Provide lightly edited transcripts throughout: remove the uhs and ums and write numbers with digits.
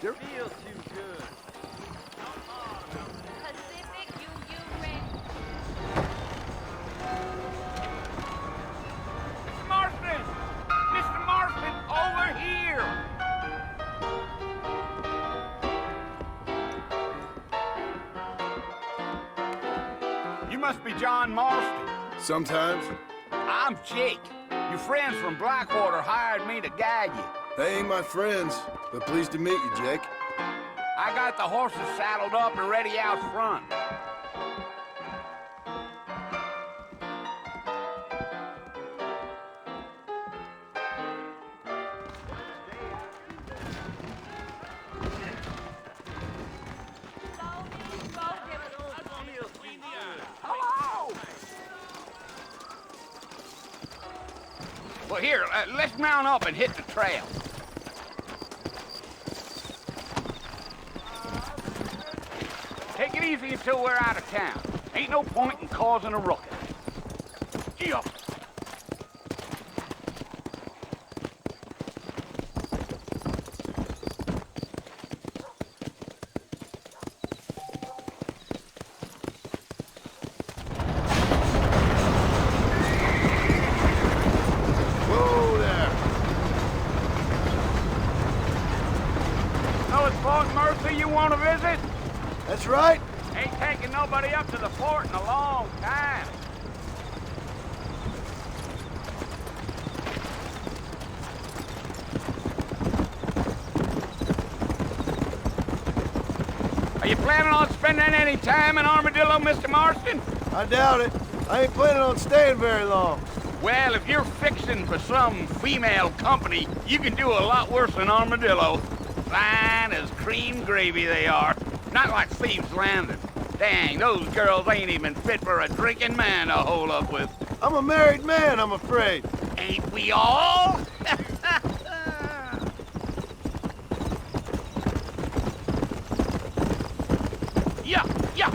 Inspector. Feel too good. Pacific Union Red. Marston! Mr. Marston, over here! You must be John Marston. Sometimes. I'm Jake. Your friends from Blackwater hired me to guide you. They ain't my friends, but pleased to meet you, Jake. I got the horses saddled up and ready out front. Hello! Well, here, let's mount up and hit the trail. Take it easy until we're out of town. Ain't no point in causing a ruckus. Yeah. Whoa there. So it's Fort Mercy you want to visit? That's right. Ain't taking nobody up to the fort in a long time. Are you planning on spending any time in Armadillo, Mr. Marston? I doubt it. I ain't planning on staying very long. Well, if you're fixing for some female company, you can do a lot worse than Armadillo. Fine as cream gravy they are. Not like Thieves' Landing. Dang, those girls ain't even fit for a drinking man to hole up with. I'm a married man, I'm afraid. Ain't we all? Yeah, yeah.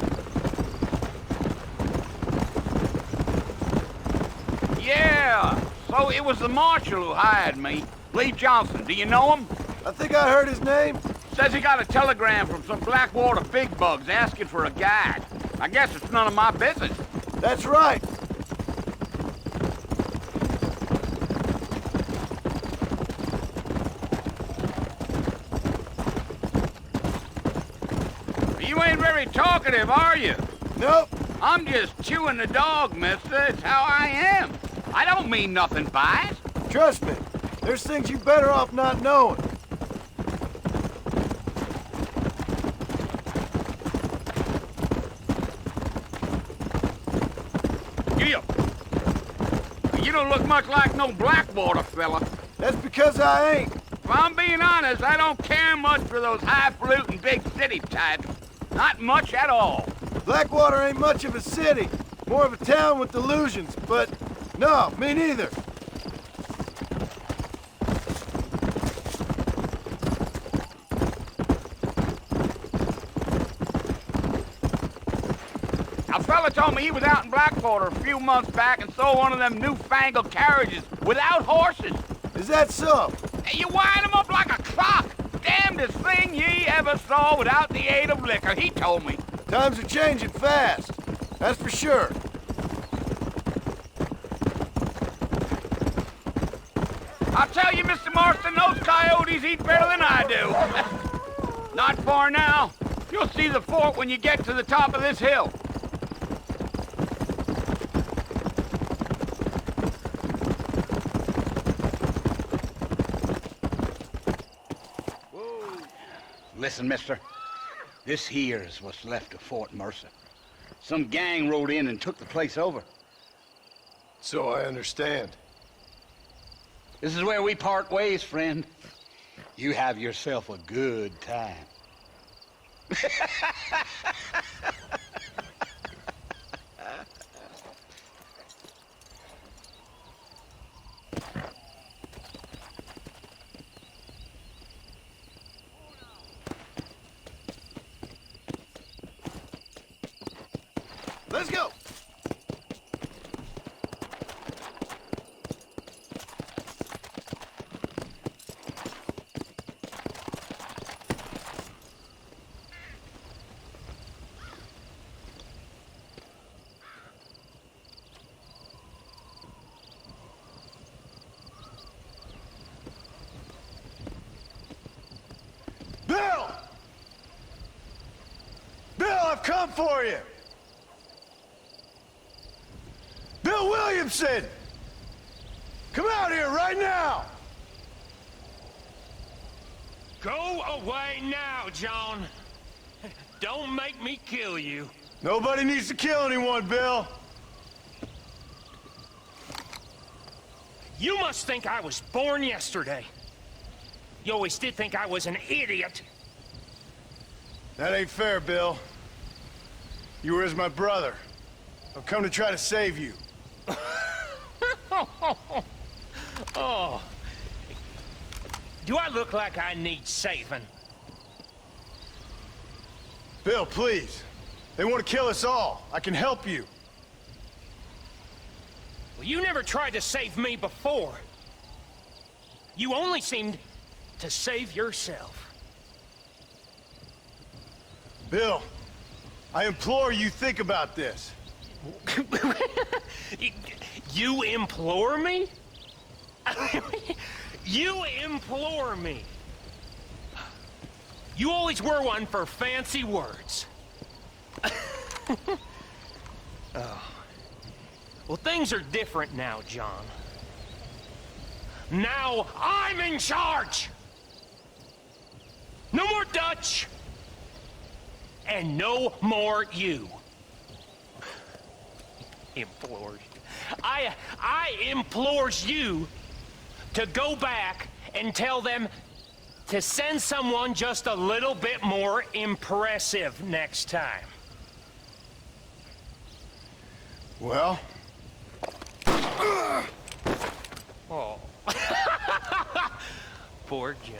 Yeah, so it was the marshal who hired me. Lee Johnson, do you know him? I think I heard his name. Says he got a telegram from some Blackwater big bugs asking for a guide. I guess it's none of my business. That's right. You ain't very talkative, are you? Nope. I'm just chewing the dog, mister. It's how I am. I don't mean nothing by it. Trust me. There's things you better off not knowing. Yeah. You don't look much like no Blackwater fella. That's because I ain't. If I'm being honest, I don't care much for those highfalutin big city types. Not much at all. Blackwater ain't much of a city. More of a town with delusions, but no, me neither. A fella told me he was out in Blackwater a few months back and saw one of them newfangled carriages without horses. Is that so? And you wind them up like a clock. Damnedest thing ye ever saw without the aid of liquor, he told me. Times are changing fast. That's for sure. I'll tell you, Mr. Marston, those coyotes eat better than I do. Not far now. You'll see the fort when you get to the top of this hill. Whoa. Listen, mister. This here's what's left of Fort Mercer. Some gang rode in and took the place over. So I understand. This is where we part ways, friend. You have yourself a good time. Let's go. come for you! Bill Williamson! Come out here right now! Go away now, John. Don't make me kill you. Nobody needs to kill anyone, Bill. You must think I was born yesterday. You always did think I was an idiot. That ain't fair, Bill. You were as my brother. I've come to try to save you. Oh. Do I look like I need saving? Bill, please. They want to kill us all. I can help you. Well, you never tried to save me before. You only seemed to save yourself. Bill, I implore you think about this. You implore me? You implore me. You always were one for fancy words. Oh. Well, things are different now, John. Now I'm in charge! No more Dutch! And no more you. Implored. I implores you to go back and tell them to send someone just a little bit more impressive next time. Well? Oh. Poor John.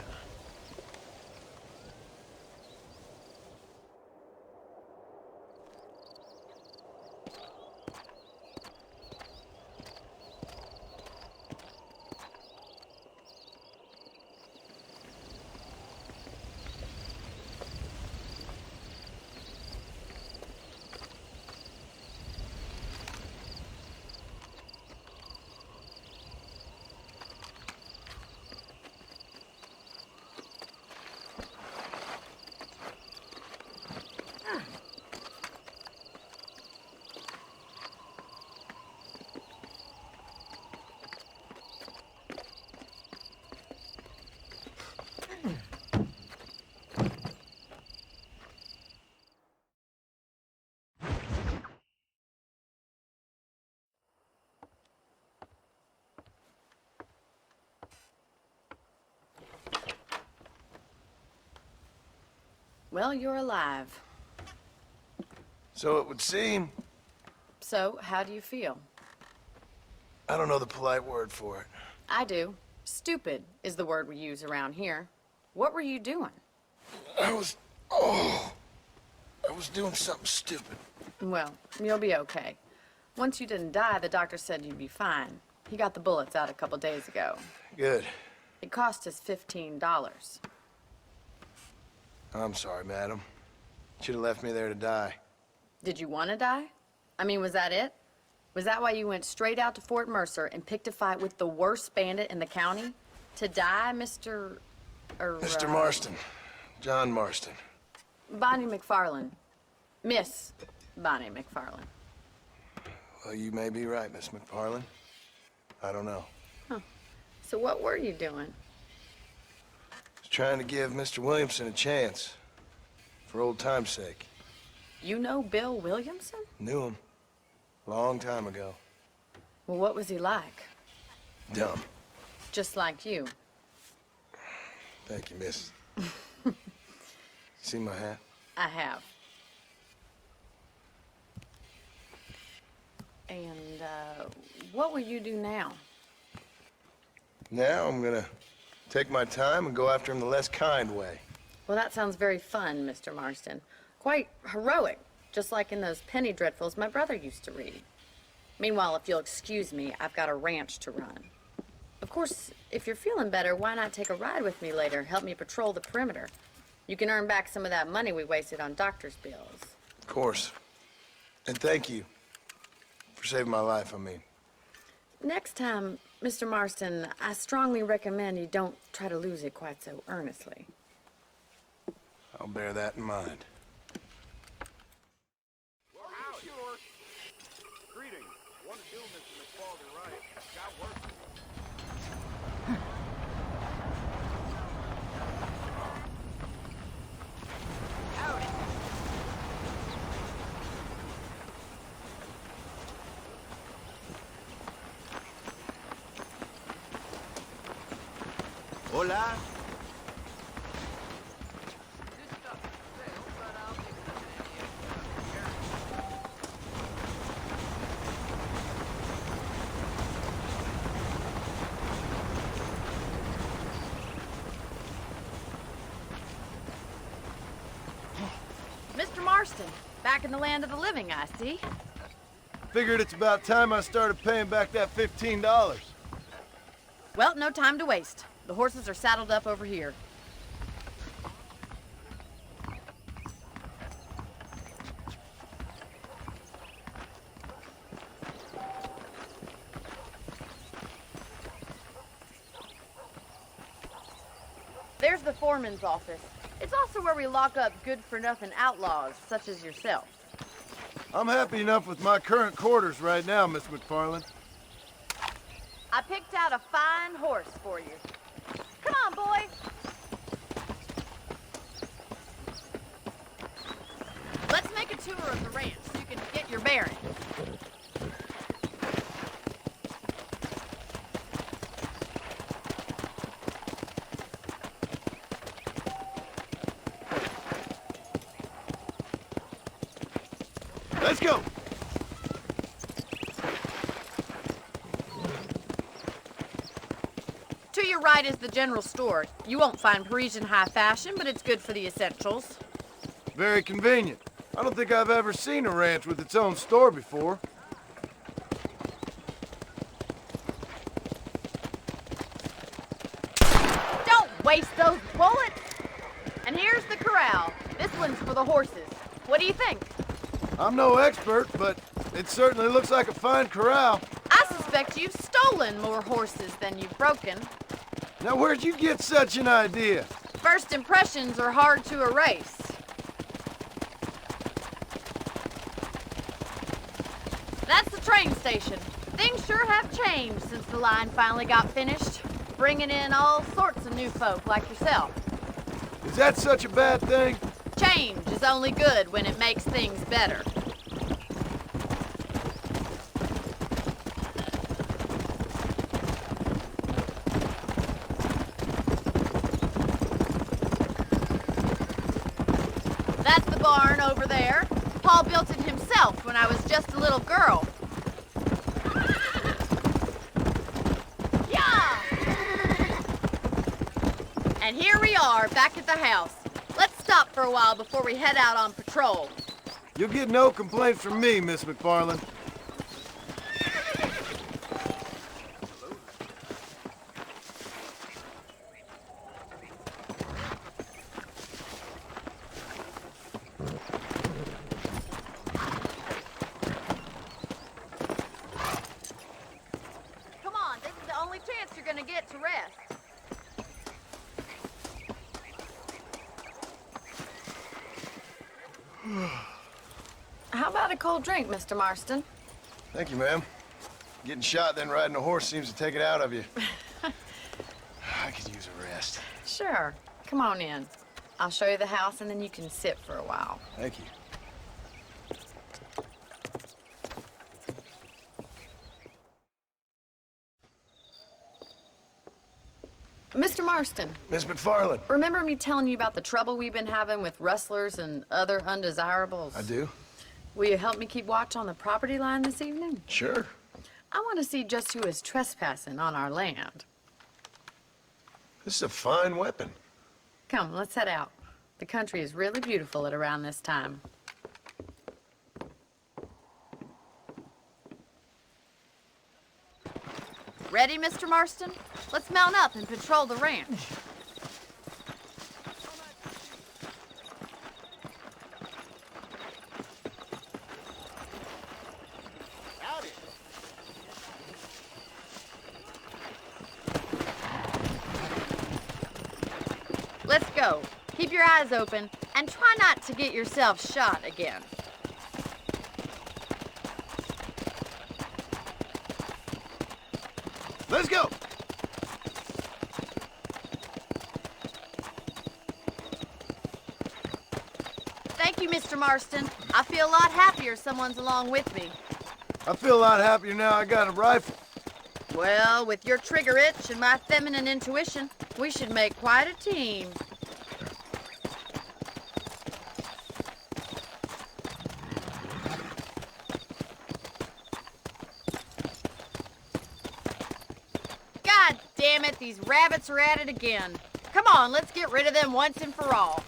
Well, you're alive. So it would seem. So, how do you feel? I don't know the polite word for it. I do. Stupid is the word we use around here. What were you doing? I was doing something stupid. Well, you'll be okay. Once you didn't die, the doctor said you'd be fine. He got the bullets out a couple days ago. Good. It cost us $15. I'm sorry, madam. Should have left me there to die. Did you want to die? I mean, was that it? Was that why you went straight out to Fort Mercer and picked a fight with the worst bandit in the county? To die, Mr. Mr. Marston. John Marston. Bonnie McFarland. Miss Bonnie McFarland. Well, you may be right, Miss McFarland. I don't know. Huh. So what were you doing? Was trying to give Mr. Williamson a chance. For old time's sake. You know Bill Williamson? Knew him. Long time ago. Well, what was he like? Dumb. Just like you. Thank you, miss. See my hat? I have. And, what will you do now? Now I'm gonna take my time and go after him the less kind way. Well, that sounds very fun, Mr. Marston. Quite heroic, just like in those penny dreadfuls my brother used to read. Meanwhile, if you'll excuse me, I've got a ranch to run. Of course, if you're feeling better, why not take a ride with me later? Help me patrol the perimeter. You can earn back some of that money we wasted on doctor's bills. Of course. And thank you for saving my life, I mean. Next time, Mr. Marston, I strongly recommend you don't try to lose it quite so earnestly. I'll bear that in mind. Hola. Mr. Marston, back in the land of the living, I see. Figured it's about time I started paying back that $15. Well, no time to waste. The horses are saddled up over here. There's the foreman's office. It's also where we lock up good-for-nothing outlaws, such as yourself. I'm happy enough with my current quarters right now, Miss McFarland. I picked out a fine horse for you. Come on, boy. Let's make a tour of the ranch so you can get your bearings. Let's go! To your right is the general store. You won't find Parisian high fashion, but it's good for the essentials. Very convenient. I don't think I've ever seen a ranch with its own store before. Don't waste those bullets! And here's the corral. This one's for the horses. What do you think? I'm no expert, but it certainly looks like a fine corral. I suspect you've stolen more horses than you've broken. Now, where'd you get such an idea? First impressions are hard to erase. That's the train station. Things sure have changed since the line finally got finished, bringing in all sorts of new folk like yourself. Is that such a bad thing? Change is only good when it makes things better. That's the barn over there. Paul built it himself when I was just a little girl. Yeah! And here we are, back at the house. Let's stop for a while before we head out on patrol. You'll get no complaints from me, Miss McFarland. Come on, this is the only chance you're gonna get to rest. How about a cold drink, Mr. Marston? Thank you, ma'am. Getting shot, then riding a horse seems to take it out of you. I could use a rest. Sure. Come on in. I'll show you the house and then you can sit for a while. Thank you. Mr. Marston, Miss McFarland. remember me telling you about the trouble we've been having with rustlers and other undesirables? I do. Will you help me keep watch on the property line this evening? Sure. I want to see just who is trespassing on our land. This is a fine weapon. Come, let's head out. The country is really beautiful at around this time. Ready, Mr. Marston? Let's mount up and patrol the ranch. Let's go. Keep your eyes open and try not to get yourself shot again. Let's go! Thank you, Mr. Marston. I feel a lot happier someone's along with me. I feel a lot happier now I got a rifle. Well, with your trigger itch and my feminine intuition, we should make quite a team. God damn it, these rabbits are at it again. Come on, let's get rid of them once and for all.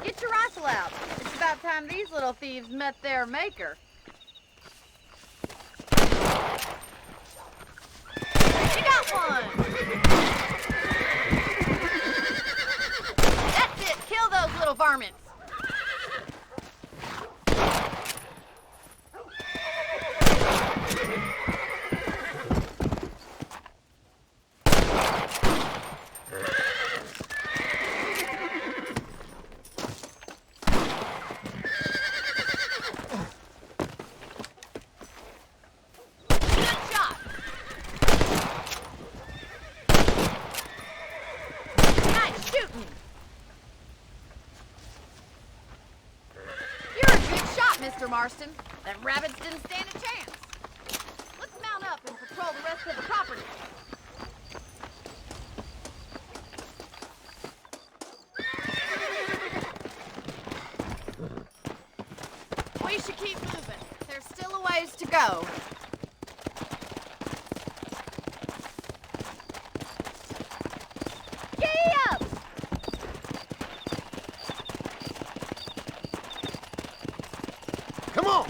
Get your rifle out. It's about time these little thieves met their maker. You got one! That's it, kill those little varmints. Mr. Marston. Them rabbits didn't stand a chance. Let's mount up and patrol the rest of the property. We should keep moving. There's still a ways to go. Giddy up! Come on!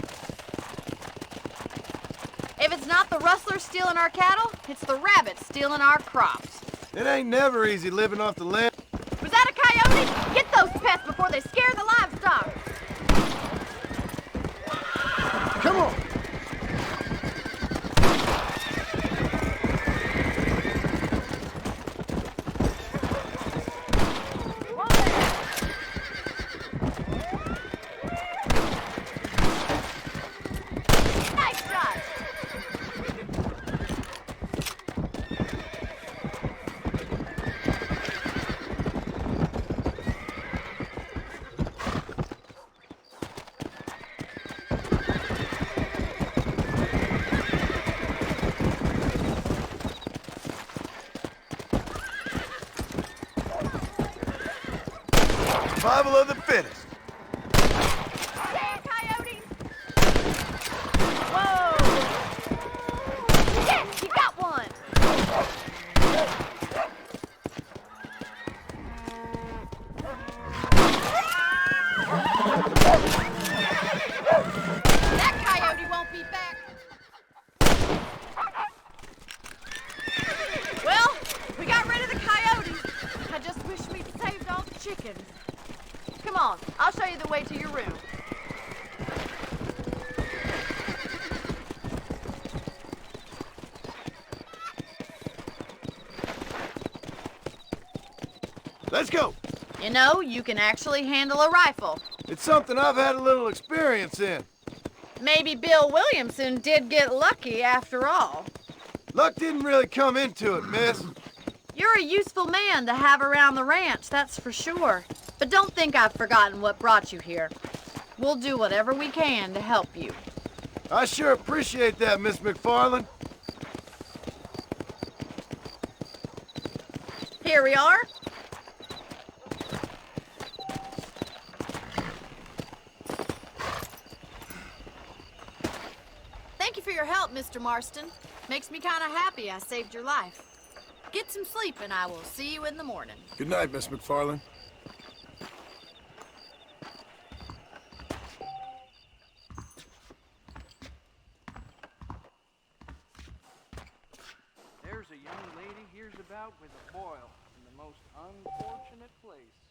If it's not the rustlers stealing our cattle, it's the rabbits stealing our crops. It ain't never easy living off the land. Was that a coyote? Get those pests before they scare the livestock. Come on! Nice shot. 'Survival of the fittest. Yeah, coyotes! Whoa! Yes, you got one! That coyote won't be back. Well, we got rid of the coyotes. I just wish we'd saved all the chickens. Come on, I'll show you the way to your room. Let's go! You know, you can actually handle a rifle. It's something I've had a little experience in. Maybe Bill Williamson did get lucky after all. Luck didn't really come into it, miss. You're a useful man to have around the ranch, that's for sure. But don't think I've forgotten what brought you here. We'll do whatever we can to help you. I sure appreciate that, Miss McFarland. Here we are. Thank you for your help, Mr. Marston. Makes me kind of happy I saved your life. Get some sleep and I will see you in the morning. Good night, Miss McFarland. There's a young lady hears about with a boil in the most unfortunate place.